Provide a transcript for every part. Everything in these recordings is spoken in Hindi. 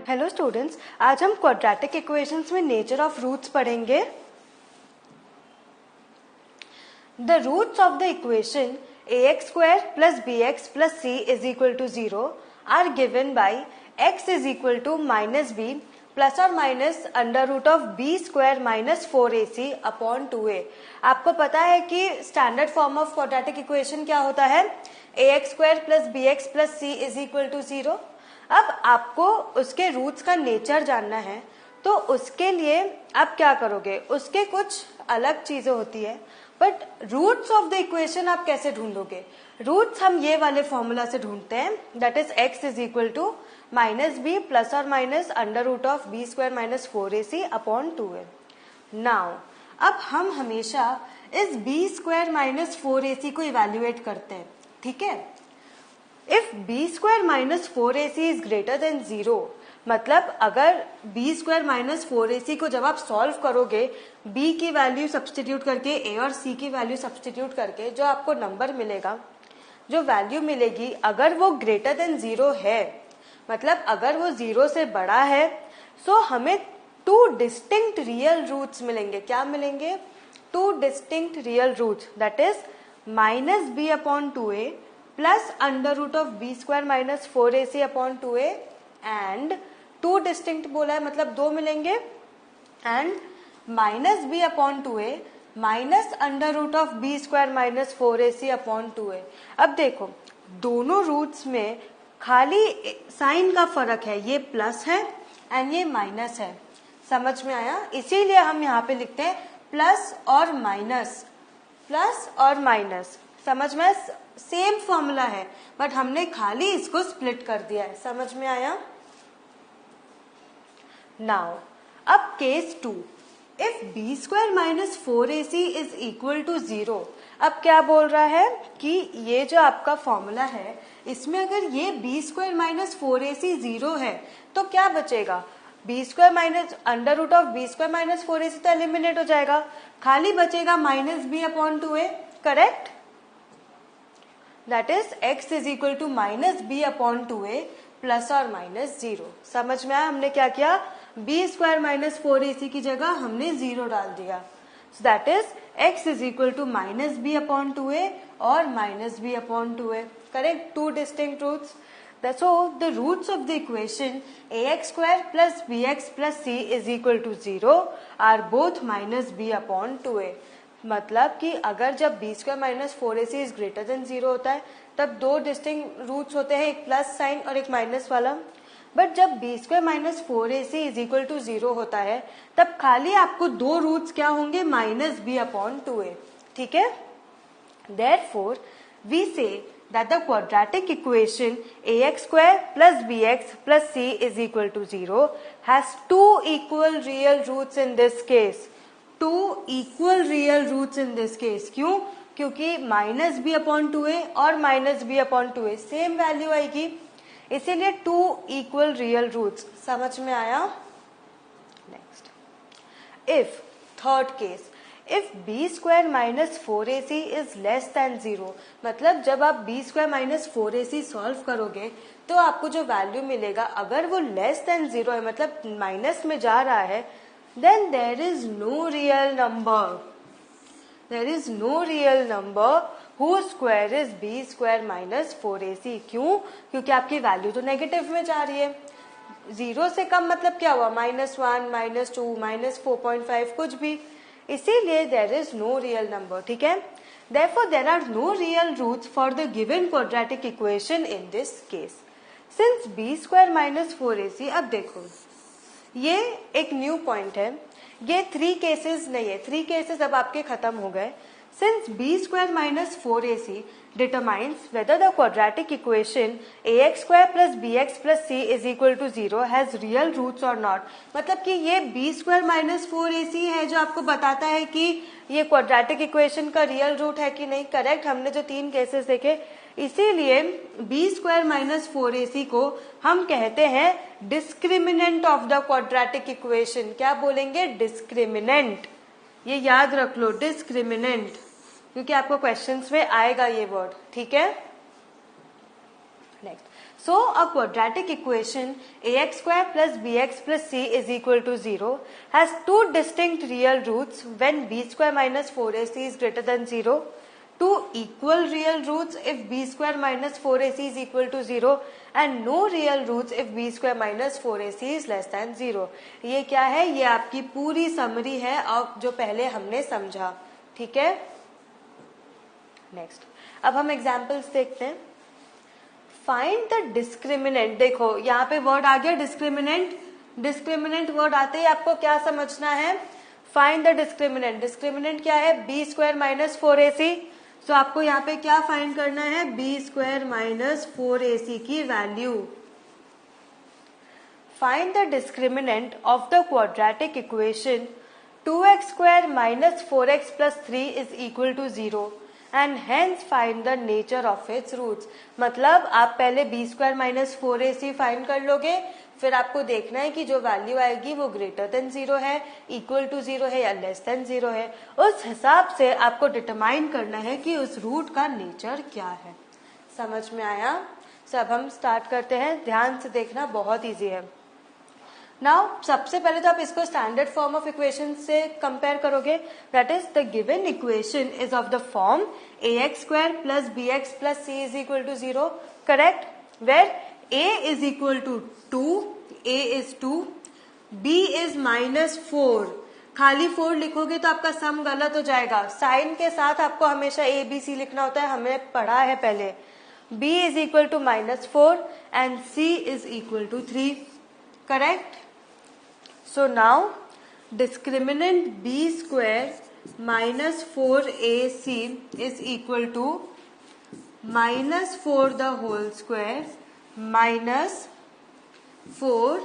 हेलो स्टूडेंट्स, आज हम क्वाड्रेटिक इक्वेशंस में नेचर ऑफ रूट्स पढ़ेंगे। The roots of the equation ax square plus bx plus c is equal to 0 are given by x is equal to minus b plus or minus under root of b square minus 4ac upon 2a। आपको पता है कि standard form of quadratic equation क्या होता है? ax square plus bx plus c is equal to 0। अब आपको उसके रूट्स का नेचर जानना है, तो उसके लिए आप क्या करोगे? उसके कुछ अलग चीजें होती है, but roots of the equation आप कैसे ढूंढोगे? रूट्स हम ये वाले फॉर्मूला से ढूंढते हैं, that is x is equal to minus b plus और minus under root of B square minus 4ac upon 2a। Now अब हम हमेशा इस बी स्क्वायर माइनस 4ac को इवेल्युएट करते हैं, ठीक है? If B square minus 4ac is greater than 0, मतलब अगर बी स्क्वायर माइनस 4ac को जब आप सॉल्व करोगे, b की वैल्यू सब्सटीट्यूट करके, a और c की वैल्यू सब्सटीट्यूट करके जो आपको नंबर मिलेगा, जो वैल्यू मिलेगी, अगर वो ग्रेटर देन 0 है, मतलब अगर वो 0 से बड़ा है, सो हमें टू डिस्टिंक्ट रियल रूट्स मिलेंगे। क्या मिलेंगे? Two distinct real roots, that is minus B upon 2a plus under root of B square minus 4ac upon 2a and two distinct बोला है, मतलब दो मिलेंगे, and minus B upon 2a minus under root of B square minus 4ac upon 2a। अब देखो, दोनों रूट्स में खाली साइन का फर्क है, ये प्लस है एंड ये माइनस है। समझ में आया? इसीलिए हम यहाँ पे लिखते हैं प्लस और माइनस, प्लस और माइनस। समझ में? सेम फॉर्मूला है, बट हमने खाली इसको स्प्लिट कर दिया है। समझ में आया? नाउ अब case 2, if B square minus 4ac is equal to 0। अब क्या बोल रहा है कि ये जो आपका फॉर्मूला है, इसमें अगर ये बी स्क्वायर माइनस 4ac 0 है, तो क्या बचेगा? B square minus under root of B square minus 4ac तो एलिमिनेट हो जाएगा, खाली बचेगा minus B upon 2a। Correct? That is x is equal to minus B upon 2a plus और माइनस 0। समझ में आया? हमने क्या किया? बी स्क्वायर माइनस 4ac की जगह हमने 0 डाल दिया। So that is x is equal to minus B upon 2a और minus B upon 2a। Correct? Two distinct roots. So the roots of the equation ax square plus bx plus c is equal to 0 are both minus b upon 2a। मतलब कि अगर जब B square minus 4ac is greater than 0 होता है, तब दो डिस्टिंक्ट रूट्स होते हैं, एक प्लस साइन और एक माइनस वाला। बट जब B square minus 4ac is equal to 0 होता है, तब खाली आपको दो रूट्स क्या होंगे? Minus B upon 2a। ठीक है? Therefore we say that the quadratic equation ax square plus bx plus c is equal to 0 has two equal real roots in this case। two equal real roots in this case। क्यों? क्योंकि माइनस बी अपॉन 2a और minus B upon 2a same value आएगी, इसीलिए टू इक्वल रियल रूट्स। समझ में आया? Next, if third case, if B square minus 4ac is less than 0, मतलब जब आप B square minus 4ac solve करोगे, तो आपको जो वैल्यू मिलेगा, अगर वो लेस देन 0 है, मतलब माइनस में जा रहा है, then there is no real number, there is no real number who square is b square minus 4ac। क्यों? क्योंकि आपकी वैल्यू तो नेगेटिव में जा रही है। 0 से कम मतलब क्या हुआ? -1, -2, -4.5, कुछ भी। इसीलिए there is no real number. ठीक है? Therefore there are no real roots for the given quadratic equation in this case. Since b square minus 4ac, अब देखो ये एक न्यू पॉइंट है, ये 3 केसेस नहीं है, 3 केसेस अब आपके खत्म हो गए। Since b square minus 4ac determines whether the quadratic equation ax square plus bx plus c is equal to 0 has real roots or not। मतलब कि ये b square minus 4ac है जो आपको बताता है कि ये क्वाड्रेटिक इक्वेशन का रियल रूट है कि नहीं। करेक्ट? हमने जो 3 केसेस देखे, इसीलिए b स्क्वायर माइनस 4ac को हम कहते हैं discriminant of the quadratic equation. क्या बोलेंगे? डिस्क्रिमिनेंट। ये याद रख लो, डिस्क्रिमिनेंट, क्योंकि आपको क्वेश्चंस में आएगा ये वर्ड। ठीक है? Next, So a quadratic equation ax square plus bx plus c is equal to 0 has two distinct real roots when b square minus 4ac is greater than 0, two equal real roots if b square minus 4ac is equal to 0 and no real roots if b square minus 4ac is less than 0. ये क्या है? ये आपकी पूरी समरी है और जो पहले हमने समझा. ठीक है. नेक्स्ट, अब हम एग्जाम्पल्स देखते हैं. Find the discriminant. देखो यहाँ पे वर्ड आ गया डिस्क्रिमिनेंट. डिस्क्रिमिनेंट वर्ड आते ही आपको क्या समझना है? Find the discriminant. डिस्क्रिमिनेंट क्या है? B square minus 4ac. सो आपको यहाँ पे क्या फाइंड करना है? बी स्क्वायर माइनस 4ac की value. Find the discriminant of the quadratic equation 2x square minus 4x plus 3 is equal to 0 and hence find the nature of its roots. मतलब आप पहले B square minus 4ac find कर लोगे, फिर आपको देखना है कि जो वैल्यू आएगी वो ग्रेटर देन 0 है, इक्वल टू 0 है या लेस देन 0 है. उस हिसाब से आपको डिटरमाइन करना है कि उस रूट का नेचर क्या है. समझ में आया? अब हम स्टार्ट करते हैं. ध्यान से देखना, बहुत ईजी है. नाउ सबसे पहले तो आप इसको स्टैंडर्ड फॉर्म ऑफ इक्वेशन से कंपेयर करोगे. That is the given equation is of the form ax square plus bx plus c is equal to 0. Correct. Where a is equal to 2, a is 2, b is minus 4. खाली 4 लिखोगे तो आपका सम गलत हो जाएगा. साइन के साथ आपको हमेशा a b c लिखना होता है, हमने पढ़ा है पहले. b is equal to minus 4 and c is equal to 3. Correct. So now discriminant b square minus 4ac is equal to minus 4 the whole square minus 4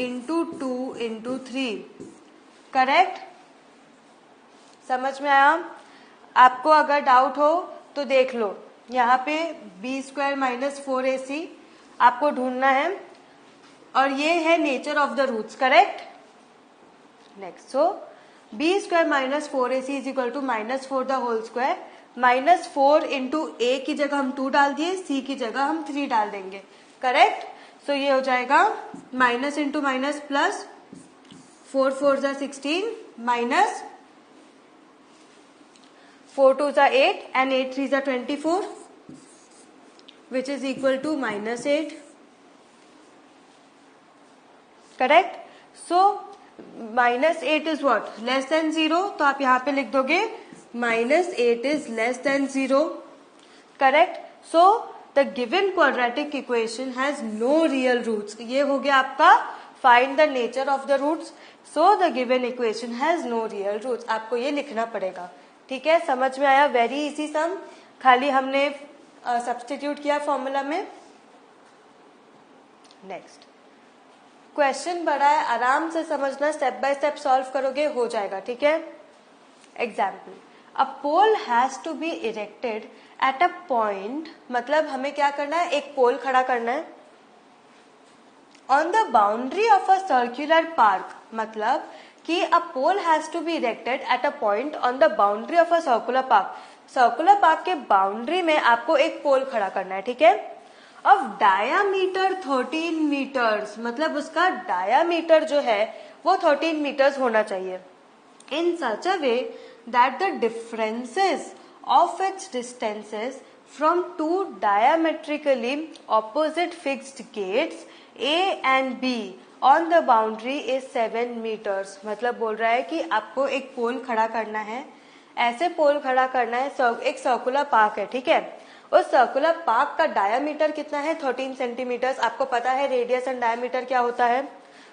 into 2 into 3. Correct. समझ में आया? आपको अगर डाउट हो तो देख लो, यहाँ पे b स्क्वायर माइनस 4ac आपको ढूंढना है और ये है nature of the roots. Correct. Next, so b square minus 4ac is equal to minus 4 the whole square. Minus 4 into a की जगह हम 2 डाल दिए, c की जगह हम 3 डाल देंगे. करेक्ट. सो ये हो जाएगा माइनस इंटू माइनस प्लस, 4 4 जा 16 माइनस 4 2 जा 8 एंड 8 3 जा 24 which is equal to minus 8. Correct. So minus 8 is what? Less than 0. तो आप यहाँ पे लिख दोगे minus 8 is less than 0. Correct. So the given quadratic equation has no real roots. ये हो गया आपका find the nature of the roots. So the given equation has no real roots. आपको ये लिखना पड़ेगा. ठीक है. समझ में आया? वेरी इजी सम. खाली हमने सब्स्टिट्यूट किया फॉर्मूला में. नेक्स्ट क्वेश्चन बड़ा है, आराम से समझना, स्टेप बाय स्टेप सॉल्व करोगे, हो जाएगा. ठीक है. Example, a pole has to be erected at a point. मतलब हमें क्या करना है? एक पोल खड़ा करना है on the boundary of a circular park. मतलब कि a pole has to be erected at a point on the boundary of a circular park. Circular park के बाउंड्री में आपको एक पोल खड़ा करना है. ठीक है. Of diameter 13 metres. मतलब उसका डायामीटर जो है वो 13 मीटर्स होना चाहिए. In such a way that the differences of its distances from two diametrically opposite fixed gates A and B on the boundary is 7 metres. मतलब बोल रहा है कि आपको एक पोल खड़ा करना है. ऐसे पोल खड़ा करना है. एक सर्कुलर पार्क है. ठीक है. उस सर्कुलर पार्क का डायामीटर कितना है? 13 सेंटीमीटर्स. आपको पता है रेडियस एंड डायामीटर क्या होता है,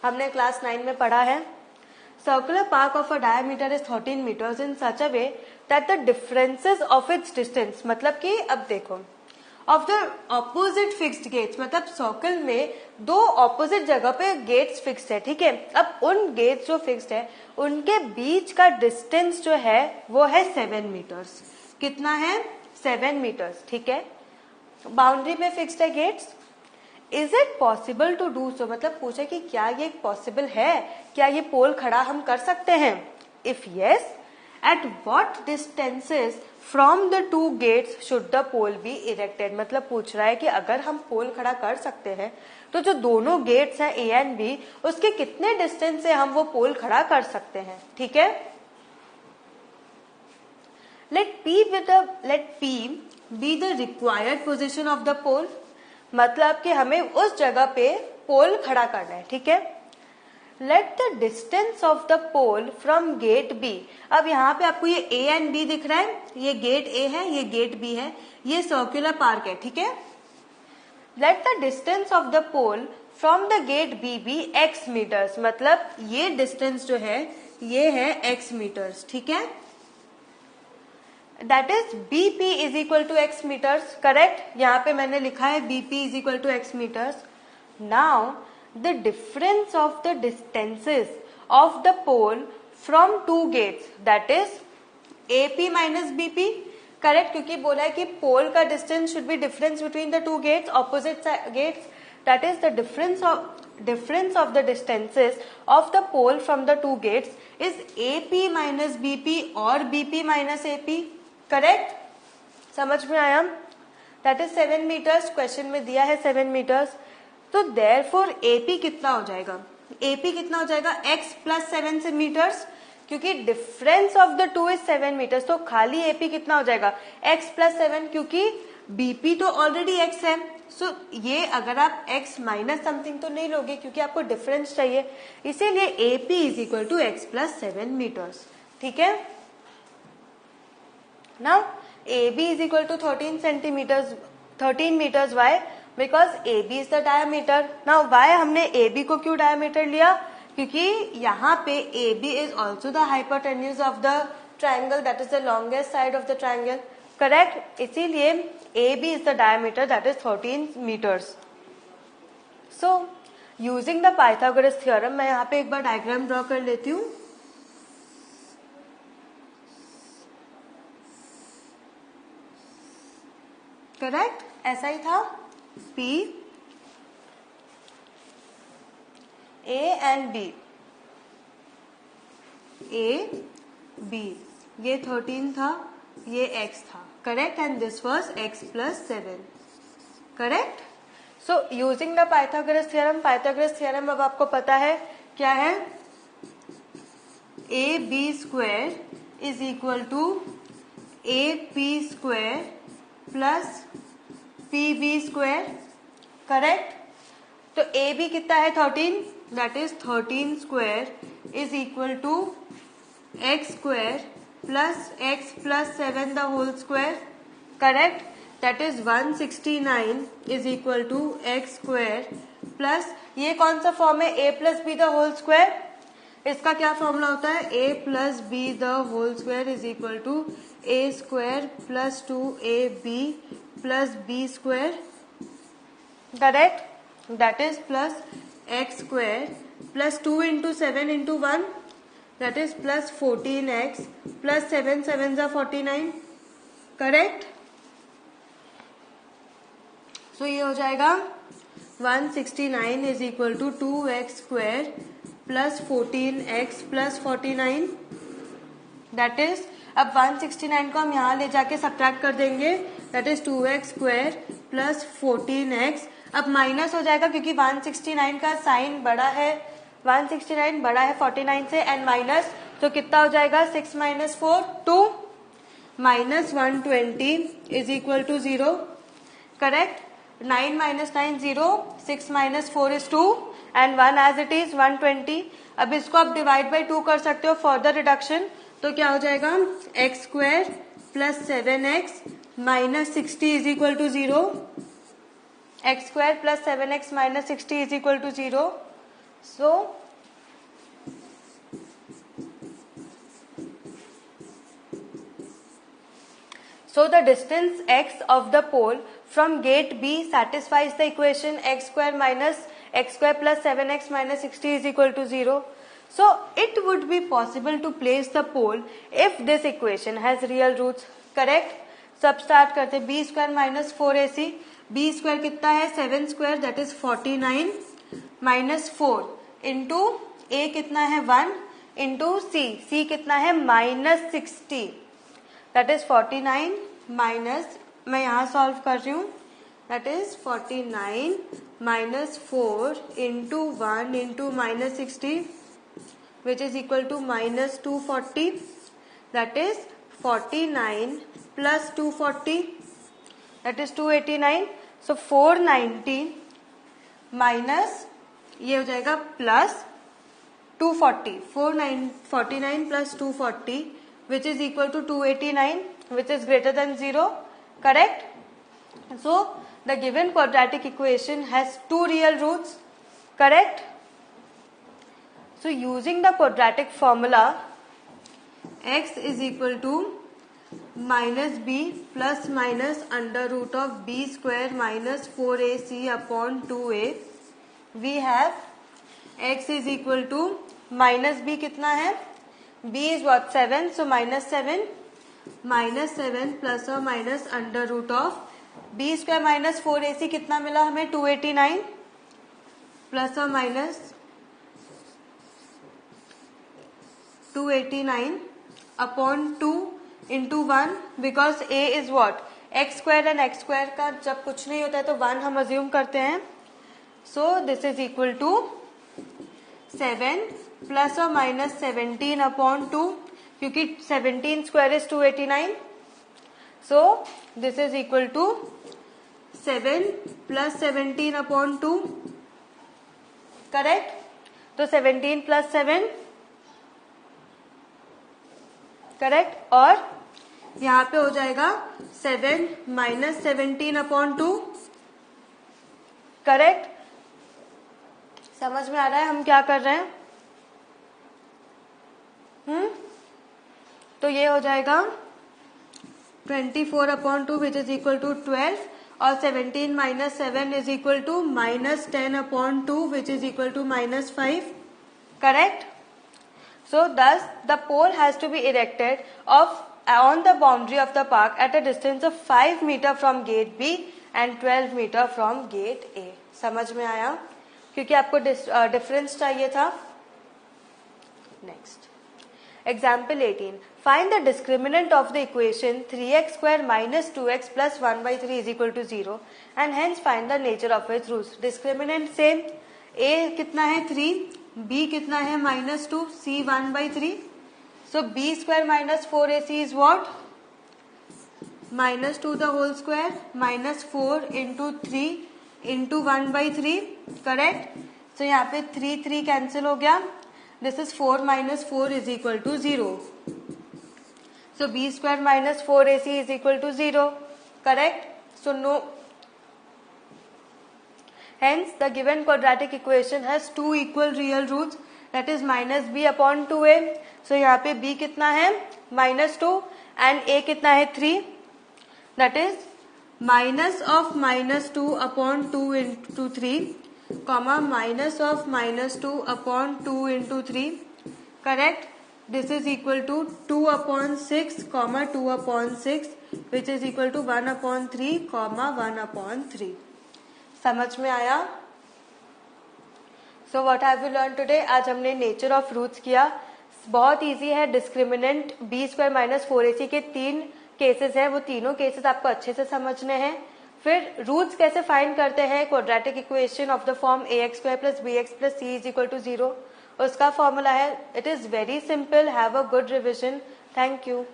हमने क्लास 9 में पढ़ा है. Circular park of a diameter is 13 meters in such a way that the differences of its distance. मतलब कि अब देखो, of the opposite fixed gates. मतलब सर्कल में दो ऑपोजिट जगह पे गेट्स फिक्स्ड है. ठीक है. अब उन गेट्स जो फिक्स्ड है उनके बीच का डिस्टेंस जो है वो है 7 मीटर्स. कितना है? 7 मीटर्स. ठीक है. बाउंड्री में फिक्स्ड है gates. Is it possible to do so. मतलब पूछे कि क्या ये पॉसिबल है, क्या ये पोल खड़ा हम कर सकते हैं. If yes, at what distances from the two gates should the pole be erected. मतलब पूछ रहा है कि अगर हम पोल खड़ा कर सकते हैं तो जो दोनों गेट्स हैं ए एंड बी, उसके कितने डिस्टेंस से हम वो पोल खड़ा कर सकते हैं। ठीक है, let P be the required position of the pole. मतलब कि हमें उस जगह पे पोल खड़ा करना है। ठीक है, let the distance of the pole from gate be. अब यहाँ पे आपको ये ए एंड बी दिख रहा है, ये गेट ए है, ये गेट बी है, ये सर्कुलर पार्क है। ठीक है, let the distance of the pole from the gate be B x meters. मतलब ये डिस्टेंस जो है ये है x मीटर्स। ठीक है, that is BP is equal to x meters. Correct, यहाँ पे मैंने लिखा है BP is equal to x meters. Now the difference of the distances of the pole from two gates, that is AP minus BP। Correct, क्योंकि बोला है कि पोल का distance should be difference between the two gates, opposite gates, that is the difference of the distances of the pole from the two gates is AP minus BP or BP minus AP. Correct, समझ में आया? दैट इज 7 मीटर्स, क्वेश्चन में दिया है 7 मीटर्स। तो देयरफॉर AP कितना हो जाएगा? AP कितना हो जाएगा? x प्लस 7 मीटर्स, क्योंकि difference of the two is 7 meters. तो खाली AP कितना हो जाएगा? x प्लस 7, क्योंकि BP तो ऑलरेडी x है। सो ये अगर आप x माइनस समथिंग तो नहीं लोगे, क्योंकि आपको डिफरेंस चाहिए, इसीलिए AP is equal to x plus 7 meters. ठीक है, now AB is equal to 13 meters. Why? Because AB is the diameter. Now why हमने AB को क्यों diameter लिया? क्योंकि यहाँ पे AB is also the hypotenuse of the triangle, that is the longest side of the triangle. Correct? इसीलिए AB is the diameter, that is 13 meters. So using the Pythagoras theorem, मैं यहाँ पे एक बार डायग्राम ड्रॉ कर लेती हूँ। करेक्ट, ऐसा ही था। P A and B, A B, ये 13 था, ये x था। Correct, and this was x plus 7। Correct, so using the Pythagoras theorem अब आपको पता है क्या है? AB square is equal to AP square plus PB square. Correct, तो AB कितना है? 13, that is 13 square is equal to x square plus x plus 7 the whole square. Correct, that is 169 is equal to x square plus, ये कौन सा फॉर्म है? a plus B the whole square. इसका क्या फॉर्मूला होता है? a plus B the whole square is equal to a square plus 2ab plus b square. Correct, that is plus x square plus 2 into 7 into 1, that is plus 14x plus 7 7 जा 49। करेक्ट, सो ये हो जाएगा 169 is equal to 2x square plus 14x plus 49। That is, अब 169 को हम यहाँ ले जाके सब्ट्रैक्ट कर देंगे, that is 2x square plus 14x। अब माइनस हो जाएगा क्योंकि 169 का साइन बड़ा है, 169 बड़ा है 49 से, एंड माइनस, तो कितना हो जाएगा? 6 minus 4 2 minus 120 is equal to 0। Correct, 9 minus 9 0, 6 minus 4 is 2 and 1 as it is 120। अब इसको आप डिवाइड बाई 2 कर सकते हो फॉर द रिडक्शन, तो क्या हो जाएगा? x square plus 7x minus 60 is equal to 0। x square plus 7x minus 60 is equal to 0। So the distance x of the pole from gate B satisfies the equation x square plus 7x minus 60 is equal to 0. So it would be possible to place the pole if this equation has real roots. Correct? सब स्टार्ट करते हैं। b square minus 4ac, b square कितना है? 7 square, that is 49 minus 4 into a कितना है? 1 इंटू c कितना है? माइनस 60, दैट इज 49 माइनस, मैं यहाँ सॉल्व कर रही हूँ, that is 49 minus 4 into 1 into minus 60 which is equal to minus 240, that is 49 plus 240 that is 289. So 490 minus ये हो जाएगा plus 240, 49 plus 240 which is equal to 289 which is greater than 0, correct? So the given quadratic equation has two real roots, correct? So using the quadratic formula, x is equal to minus b plus minus under root of b square minus 4ac upon 2a, we have x is equal to minus b कितना है, b is what 7, so minus 7 plus or minus under root of b square minus 4ac कितना मिला हमें 289 plus or minus 289 upon 2 into 1 because a is what x square and x square का जब कुछ नहीं होता है तो 1 हम अज्यूम करते हैं. So this is equal to 7 plus or minus 17 upon 2 क्योंकि 17 square is 289. So this is equal to 7 plus 17 upon 2, correct? तो 17 plus 7, correct? और यहाँ पे हो जाएगा 7 minus 17 upon 2, correct? समझ में आ रहा है हम क्या कर रहे हैं? तो ये हो जाएगा 24 upon 2 which is equal to 12 और 17 minus 7 is equal to minus 10 upon 2 which is equal to minus 5, correct? So thus the pole has to be erected on the boundary of the park at a distance of 5 metre from gate B and 12 metre from gate A. समझ में आया? क्योंकि आपको डिफरेंस चाहिए था. Next example 18. Find the discriminant of the equation 3x square minus 2x plus 1/3 is equal to 0 and hence find the nature of its roots. Discriminant same, a कितना है 3, b कितना है minus 2, c 1/3. So b square minus 4ac is what minus 2 the whole square minus 4 into 3 into 1/3, correct? So यहाँ पे 3 कैंसिल हो गया. This is 4 minus 4 is equal to 0. So b square minus 4ac is equal to 0, correct? So no, hence the given quadratic equation has two equal real roots, that is minus b upon 2a. so यहाँ पे b कितना है minus 2 and a कितना है 3, that is minus of minus 2 upon 2 into 3 comma minus of minus 2 upon 2 into 3, correct? This is equal to 2 upon 6 comma 2 upon 6 which is equal to 1 upon 3 comma 1 upon 3. समझ में आया? So what have we learned today? आज हमने नेचर ऑफ रूट्स किया. बहुत इजी है. Discriminant b square minus 4ac के 3 केसेस हैं, वो तीनों केसेस आपको अच्छे से समझने हैं. फिर रूट्स कैसे फाइंड करते हैं quadratic equation of the form ax square plus bx plus c is equal to 0, उसका फॉर्मूला है. It is very simple. Have a good revision. Thank you.